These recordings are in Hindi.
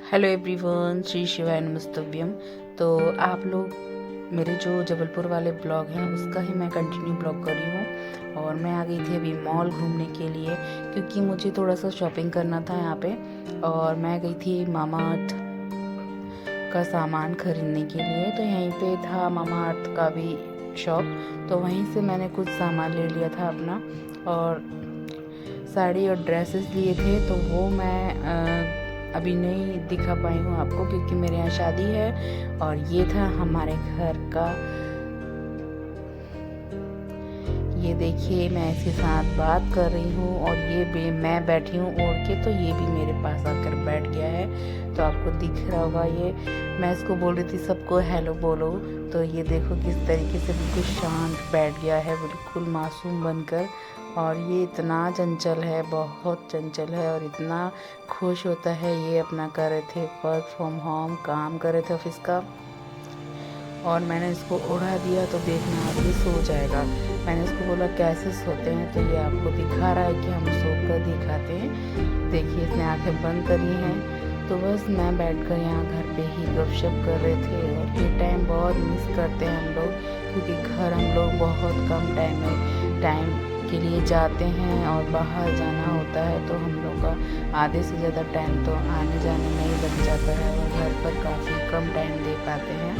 हेलो एवरीवन, श्री शिवाय नमस्तुभ्यम। तो आप लोग मेरे जो जबलपुर वाले ब्लॉग हैं उसका ही मैं कंटिन्यू ब्लॉग कर रही हूँ। और मैं आ गई थी अभी मॉल घूमने के लिए क्योंकि मुझे थोड़ा सा शॉपिंग करना था यहाँ पे। और मैं गई थी मामा अर्थ का सामान खरीदने के लिए। तो यहीं पे था मामा अर्थ का भी शॉप, तो वहीं से मैंने कुछ सामान ले लिया था अपना। और साड़ी और ड्रेसेस लिए थे, तो वो मैं अभी नहीं दिखा पाई हूँ आपको क्योंकि मेरे यहाँ शादी है। और ये था हमारे घर का, ये देखिए मैं इसके साथ बात कर रही हूँ और ये भी मैं बैठी हूँ ओढ़ के, तो ये भी मेरे पास आकर बैठ गया है। तो आपको दिख रहा होगा, ये मैं इसको बोल रही थी सबको हेलो बोलो, तो ये देखो किस तरीके से बिल्कुल शांत बैठ गया है, बिल्कुल मासूम बनकर। और ये इतना चंचल है, बहुत चंचल है और इतना खुश होता है। ये अपना कर रहे थे वर्क फ्रॉम होम, काम कर रहे थे ऑफिस का, और मैंने इसको उड़ा दिया तो देखना आप ये सो जाएगा। मैंने इसको बोला कैसे सोते हैं, तो ये आपको दिखा रहा है कि हम सो कर दिखाते हैं। देखिए इसने आंखें बंद करी हैं। तो बस मैं बैठकर यहाँ घर पे ही गपशप कर रहे थे। और ये टाइम बहुत मिस करते हैं हम लोग क्योंकि घर हम लोग बहुत कम टाइम के लिए जाते हैं और बाहर जाना होता है, तो हम लोग का आधे से ज़्यादा टाइम तो आने जाने में ही लग जाता है और घर पर काफ़ी कम टाइम दे पाते हैं।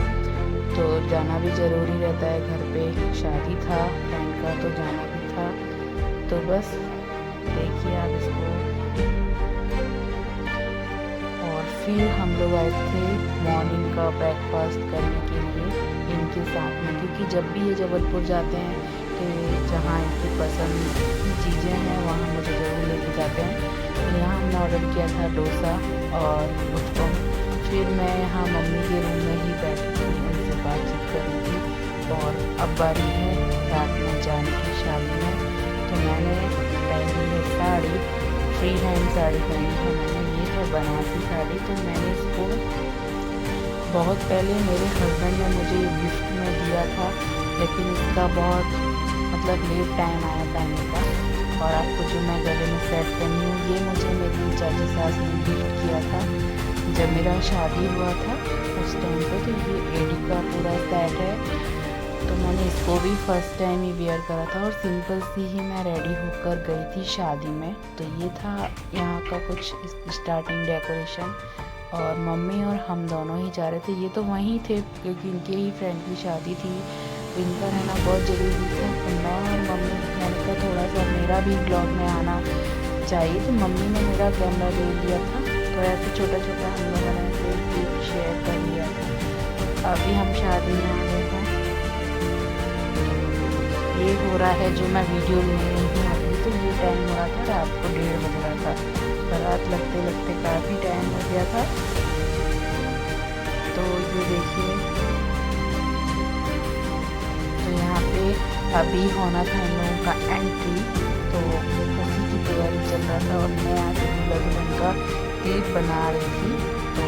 तो जाना भी ज़रूरी रहता है, घर पे शादी था फ्रेंड का तो जाना भी था। तो बस देखिए आप इसको। और फिर हम लोग आए थे मॉर्निंग का ब्रेकफास्ट करने के लिए इनके साथ में, क्योंकि जब भी ये जबलपुर जाते हैं तो जहाँ इनकी पसंद की चीज़ें हैं वहाँ मुझे ज़रूर लेके जाते हैं। तो यहाँ हमने ऑर्डर किया था डोसा और उत्पम। फिर मैं यहाँ मम्मी के रूम में ही बैठी थी, उनसे बातचीत कर रही थी। और अब बारी है रात में जाने की शादी में। तो मैंने पहनी है साड़ी, फ्री हैंड साड़ी पहनी है मैंने, ये है बनारसी साड़ी। तो मैंने इसको बहुत पहले मेरे हस्बैंड ने मुझे गिफ्ट में दिया था, लेकिन इसका बहुत लेट टाइम आया पहनने का। और आपको जो मैं गले में सेट पहनी हूँ ये मुझे मेरी चाची सास ने गिफ्ट किया था जब मेरा शादी हुआ था उस टाइम पे। तो ये एडी का पूरा सेट है। तो मैंने इसको भी फर्स्ट टाइम ही वेयर करा था और सिंपल सी ही मैं रेडी होकर गई थी शादी में। तो ये था यहाँ का कुछ स्टार्टिंग डेकोरेशन। और मम्मी और हम दोनों ही जा रहे थे, ये तो वहीं थे क्योंकि इनके ही फ्रेंड की शादी थी, इनका रहना बहुत ज़रूरी था। तो मैं और मम्मी, मैंने कहा थोड़ा सा मेरा भी ब्लॉग में आना चाहिए, तो मम्मी ने मेरा कैमरा ले लिया था। तो ऐसे छोटा छोटा हम लोगों ने ऐसे क्लिप शेयर कर लिया था। अभी हम शादी में आ गए हैं, ये हो रहा है जो मैं वीडियो ले रही हूँ अभी। तो ये टाइम हो रहा था रात को 1:30 बज रहा था, बारात लगते लगते काफ़ी टाइम हो गया था। तो ये देखिए, तो यहाँ पे अभी होना था इन लोगों का एंट्री, तो उसी की तैयारी चल रहा था। और मैं आज दुल्हन का क्लिप बना रही थी, तो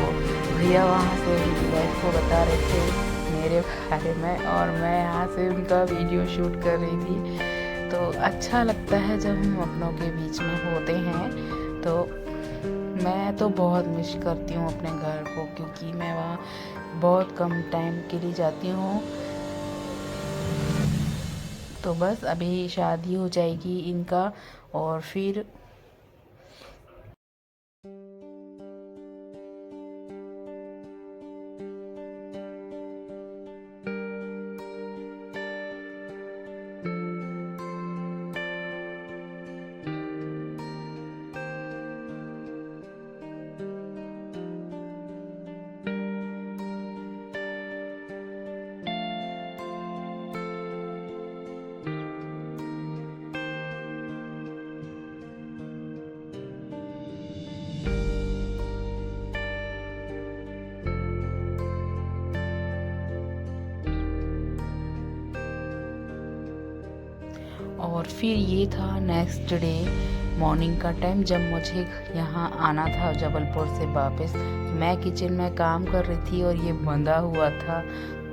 भैया वहाँ से उनकी वाइफ को बता रहे थे मेरे बारे में और मैं यहाँ से उनका वीडियो शूट कर रही थी। तो अच्छा लगता है जब हम अपनों के बीच में होते हैं। तो मैं तो बहुत मिस करती हूँ अपने घर को क्योंकि मैं वहाँ बहुत कम टाइम के लिए जाती हूँ। तो बस अभी शादी हो जाएगी इनका और फिर और फिर ये था नेक्स्ट डे मॉर्निंग का टाइम जब मुझे यहाँ आना था जबलपुर से वापस। मैं किचन में काम कर रही थी और ये बंधा हुआ था।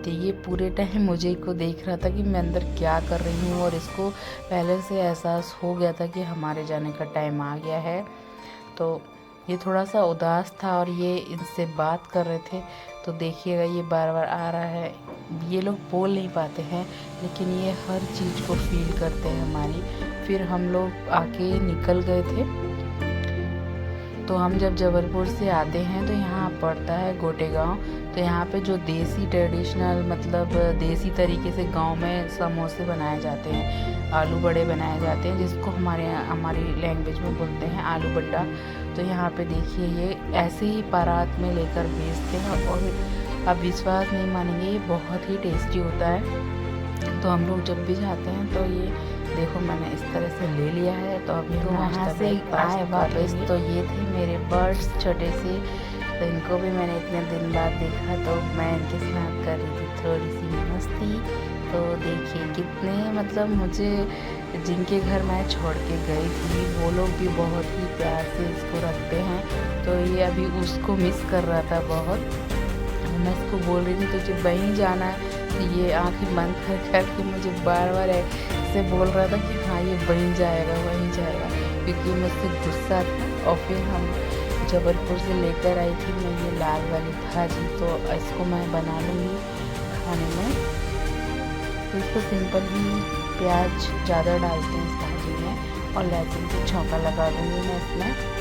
तो ये पूरे टाइम मुझे को देख रहा था कि मैं अंदर क्या कर रही हूँ, और इसको पहले से एहसास हो गया था कि हमारे जाने का टाइम आ गया है। तो ये थोड़ा सा उदास था और ये इनसे बात कर रहे थे। तो देखिएगा ये बार बार आ रहा है। ये लोग बोल नहीं पाते हैं लेकिन ये हर चीज़ को फील करते हैं हमारी। फिर हम लोग आके निकल गए थे। तो हम जब जबलपुर से आते हैं तो यहाँ पड़ता है गोटेगांव। तो यहाँ पे जो देसी ट्रेडिशनल मतलब देसी तरीके से गांव में समोसे बनाए जाते हैं, आलू बड़े बनाए जाते हैं, जिसको हमारी लैंग्वेज में बोलते हैं आलू बड्डा। तो यहाँ पे देखिए ये ऐसे ही बारात में लेकर बेचते हैं और आप विश्वास नहीं मानेंगे, ये बहुत ही टेस्टी होता है। तो हम लोग जब भी जाते हैं तो ये देखो मैंने इस तरह से ले लिया है। तो अभी हम वहाँ से आए वापस, तो ये थे मेरे बर्ड्स छोटे से। तो इनको भी मैंने इतने दिन बाद देखा तो मैं इनके साथ कर रही थी थोड़ी सी मस्ती। तो देखिए कितने मतलब मुझे जिनके घर मैं छोड़ के गई थी वो लोग भी बहुत ही प्यार से इसको रखते हैं। तो ये अभी उसको मिस कर रहा था बहुत। मैं इसको बोल रही थी तुझे वहीं जाना है, तो ये आंखें बंद कर करके मुझे बार बार ऐसे बोल रहा था कि हाँ ये वहीं जाएगा वहीं जाएगा, क्योंकि मुझसे गुस्सा था। और फिर हम जबलपुर से लेकर आई थी मैं ये लाल वाली भाजी, तो इसको मैं बना लूँगी खाने में। तो इसको सिंपल ही प्याज ज़्यादा डालते हैं इस भाजी में और लहसुन की छौंका लगा दूँगी मैं इसमें।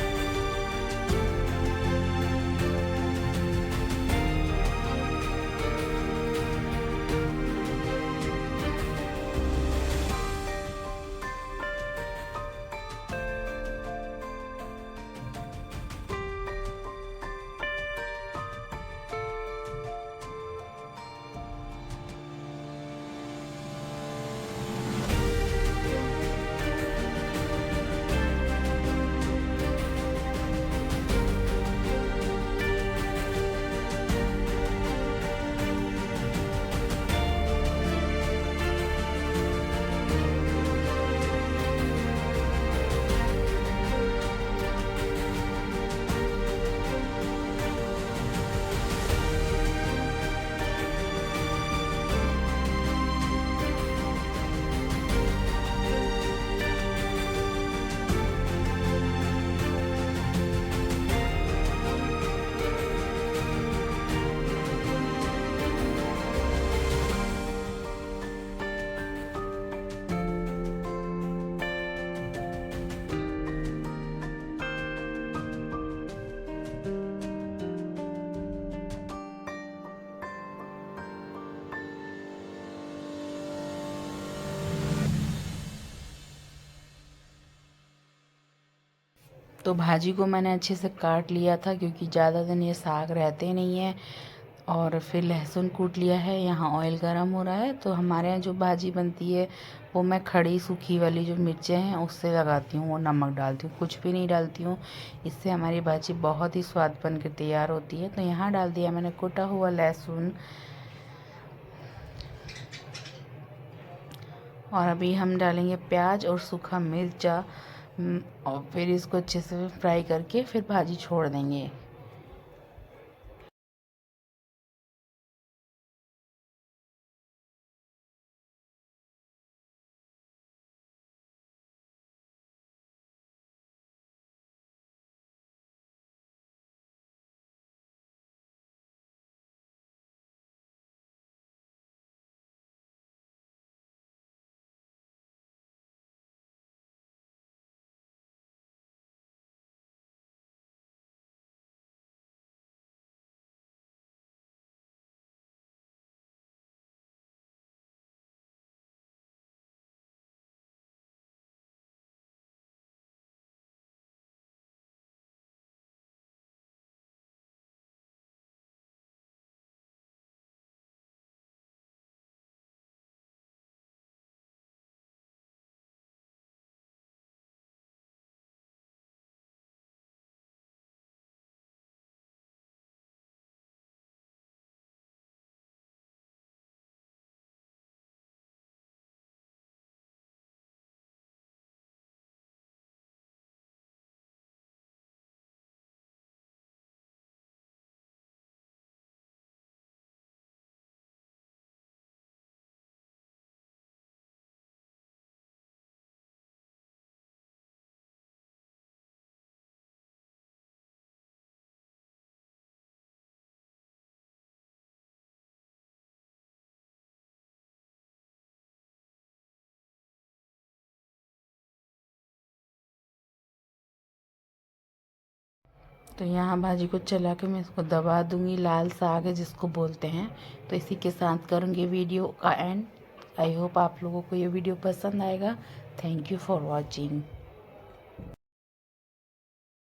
तो भाजी को मैंने अच्छे से काट लिया था क्योंकि ज़्यादा दिन ये साग रहते नहीं हैं। और फिर लहसुन कूट लिया है। यहाँ ऑयल गरम हो रहा है। तो हमारे यहाँ जो भाजी बनती है वो मैं खड़ी सूखी वाली जो मिर्चें हैं उससे लगाती हूँ, वो नमक डालती हूँ, कुछ भी नहीं डालती हूँ। इससे हमारी भाजी बहुत ही स्वाद बन के तैयार होती है। तो यहाँ डाल दिया मैंने कुटा हुआ लहसुन। और अभी हम डालेंगे प्याज और सूखा मिर्चा। और फिर इसको अच्छे से फ्राई करके फिर भाजी छोड़ देंगे। तो यहाँ भाजी को चला के मैं इसको दबा दूंगी। लाल साग है जिसको बोलते हैं। तो इसी के साथ करूँगी वीडियो का एंड। आई होप आप लोगों को ये वीडियो पसंद आएगा। Thank you for watching.